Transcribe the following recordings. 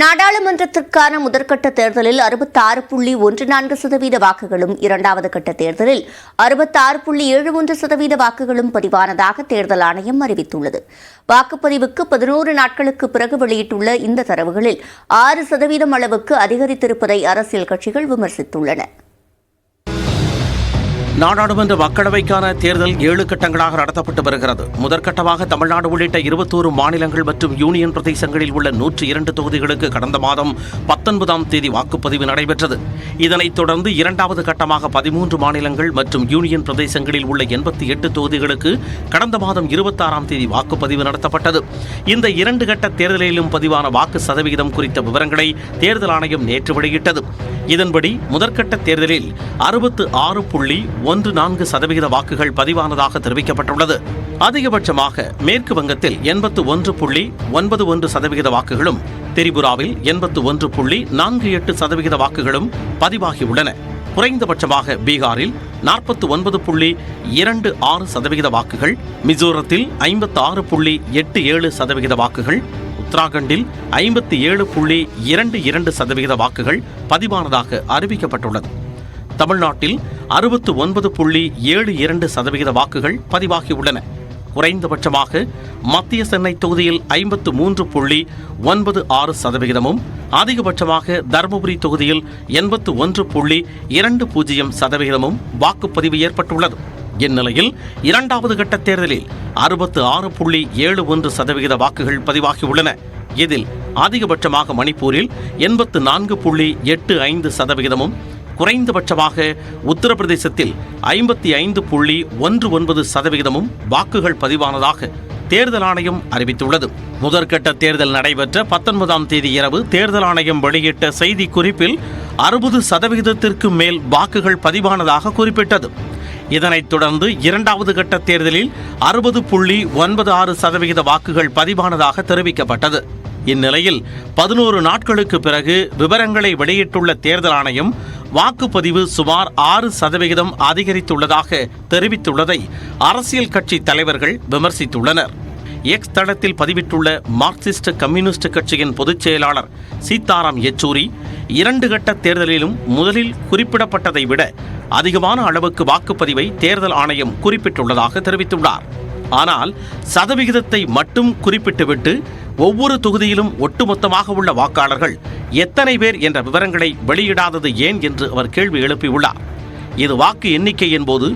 நாடாளுமன்றத்திற்கான முதற்கட்ட தேர்தலில் 66.14% வாக்குகளும் இரண்டாவது கட்ட தேர்தலில் 66.71% வாக்குகளும் பதிவானதாக தேர்தல் ஆணையம் அறிவித்துள்ளது. வாக்குப்பதிவுக்கு 11 நாட்களுக்கு பிறகு வெளியிட்டுள்ள இந்த தரவுகளில் 6% அளவுக்கு அதிகரித்திருப்பதை அரசியல் கட்சிகள் விமர்சித்துள்ளன. நாடாளுமன்ற மக்களவைக்கான தேர்தல் 7 கட்டங்களாக நடத்தப்பட்டு வருகிறது. முதற்கட்டமாக தமிழ்நாடு உள்ளிட்ட 21 மாநிலங்கள் மற்றும் யூனியன் பிரதேசங்களில் உள்ள 102 தொகுதிகளுக்கு கடந்த மாதம் 19ஆம் தேதி வாக்குப்பதிவு நடைபெற்றது. இதனைத் தொடர்ந்து இரண்டாவது கட்டமாக 13 மாநிலங்கள் மற்றும் யூனியன் பிரதேசங்களில் உள்ள 88 தொகுதிகளுக்கு கடந்த மாதம் 26ஆம் தேதி வாக்குப்பதிவு நடத்தப்பட்டது. இந்த 2 கட்ட தேர்தலிலும் பதிவான வாக்கு சதவிகிதம் குறித்த விவரங்களை தேர்தல் ஆணையம் நேற்று வெளியிட்டது. இதன்படி முதற்கட்ட தேர்தலில் 66.14% வாக்குகள் பதிவானதாக தெரிவிக்கப்பட்டுள்ளது. அதிகபட்சமாக மேற்கு வங்கத்தில் 81.91% வாக்குகளும், திரிபுராவில் 81.48% வாக்குகளும் பதிவாகியுள்ளன. குறைந்தபட்சமாக பீகாரில் 49.26% வாக்குகள், மிசோரத்தில் 56.87% வாக்குகள், உத்தராகண்டில் 57.22% வாக்குகள் பதிவானதாக அறிவிக்கப்பட்டுள்ளது. தமிழ்நாட்டில் 69.72% வாக்குகள் பதிவாகியுள்ளன. குறைந்தபட்சமாக மத்திய சென்னை தொகுதியில் 53.96%, அதிகபட்சமாக தருமபுரி தொகுதியில் 81.20% வாக்குப்பதிவு ஏற்பட்டுள்ளது. இந்நிலையில் இரண்டாவது கட்ட தேர்தலில் 66.71% வாக்குகள் பதிவாகியுள்ளன. இதில் அதிகபட்சமாக மணிப்பூரில் 84.85%, குறைந்தபட்சமாக உத்தரப்பிரதேசத்தில் 55.19% வாக்குகள் பதிவானதாக தேர்தல் ஆணையம் அறிவித்துள்ளது. முதற்கட்ட தேர்தல் நடைபெற்ற 19ஆம் தேதி இரவு தேர்தல் ஆணையம் வெளியிட்ட செய்தி குறிப்பில் 60%க்கு மேல் வாக்குகள் பதிவானதாக குறிப்பிட்டது. இதனைத் தொடர்ந்து இரண்டாவது கட்ட தேர்தலில் 60.96% வாக்குகள் பதிவானதாக தெரிவிக்கப்பட்டது. இந்நிலையில் 11 நாட்களுக்கு பிறகு விவரங்களை வெளியிட்டுள்ள தேர்தல் ஆணையம் வாக்குப்பதிவு சுமார் 6% அதிகரித்துள்ளதாக தெரிவித்துள்ளதை அரசியல் கட்சி தலைவர்கள் விமர்சித்துள்ளனர். எக்ஸ் தளத்தில் பதிவிட்டுள்ள மார்க்சிஸ்ட் கம்யூனிஸ்ட் கட்சியின் பொதுச் செயலாளர் சீதாராம் யெச்சூரி, 2 கட்ட தேர்தலிலும் முதலில் குறிப்பிடப்பட்டதை விட அதிகமான அளவுக்கு வாக்குப்பதிவை தேர்தல் ஆணையம் குறிப்பிட்டுள்ளதாக தெரிவித்துள்ளார். ஆனால் சதவிகிதத்தை மட்டும் குறிப்பிட்டுவிட்டு ஒவ்வொரு தொகுதியிலும் ஒட்டுமொத்தமாக உள்ள வாக்காளர்கள் எத்தனை பேர் என்ற விவரங்களை வெளியிடாதது ஏன் என்று அவர் கேள்வி எழுப்பியுள்ளார். இது வாக்கு எண்ணிக்கை என்போது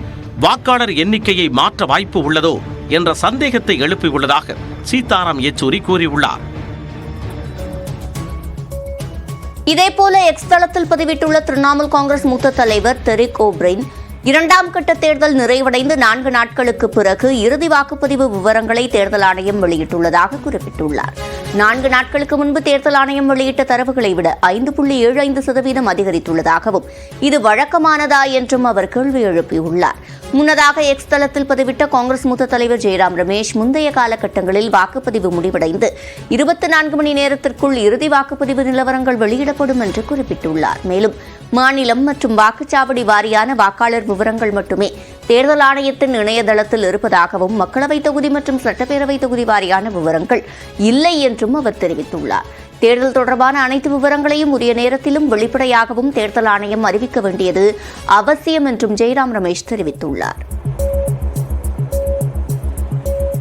வாக்காளர் எண்ணிக்கையை மாற்ற வாய்ப்பு உள்ளதோ என்ற சந்தேகத்தை எழுப்பியுள்ளதாக சீதாராம் யெச்சூரி கூறியுள்ளார். இதேபோல எக்ஸ் தளத்தில் பதிவிட்டுள்ள திரிணாமுல் காங்கிரஸ் மூத்த தலைவர் டெரிக் ஓ'பிரைன், இரண்டாம் கட்ட தேர்தல் நிறைவடைந்து 4 நாட்களுக்கு பிறகு இறுதி வாக்குப்பதிவு விவரங்களை தேர்தல் ஆணையம் வெளியிட்டுள்ளதாக குறிப்பிட்டுள்ளார். 4 நாட்களுக்கு முன்பு தேர்தல் ஆணையம் வெளியிட்ட தரவுகளை விட 5.75% அதிகரித்துள்ளதாகவும் இது வழக்கமானதா என்றும் அவர் கேள்வி எழுப்பியுள்ளார். முன்னதாக எக்ஸ் தளத்தில் பதிவிட்ட காங்கிரஸ் மூத்த தலைவர் ஜெயராம் ரமேஷ், முந்தைய காலகட்டங்களில் வாக்குப்பதிவு முடிவடைந்து 24 மணி நேரத்திற்குள் இறுதி வாக்குப்பதிவு நிலவரங்கள் வெளியிடப்படும் என்று குறிப்பிட்டுள்ளார். மேலும் மாநிலம் மற்றும் வாக்குச்சாவடி வாரியான வாக்காளர் விவரங்கள் மட்டுமே தேர்தல் ஆணையத்தின் இணையதளத்தில் இருப்பதாகவும் மக்களவைத் தொகுதி மற்றும் சட்டப்பேரவைத் தொகுதி வாரியான விவரங்கள் இல்லை என்றும் அவர் தெரிவித்துள்ளார். தேர்தல் தொடர்பான அனைத்து விவரங்களையும் உரிய நேரத்திலும் வெளிப்படையாகவும் தேர்தல் ஆணையம் அறிவிக்க வேண்டியது அவசியம் என்றும் ஜெயராம் ரமேஷ் தெரிவித்துள்ளார்.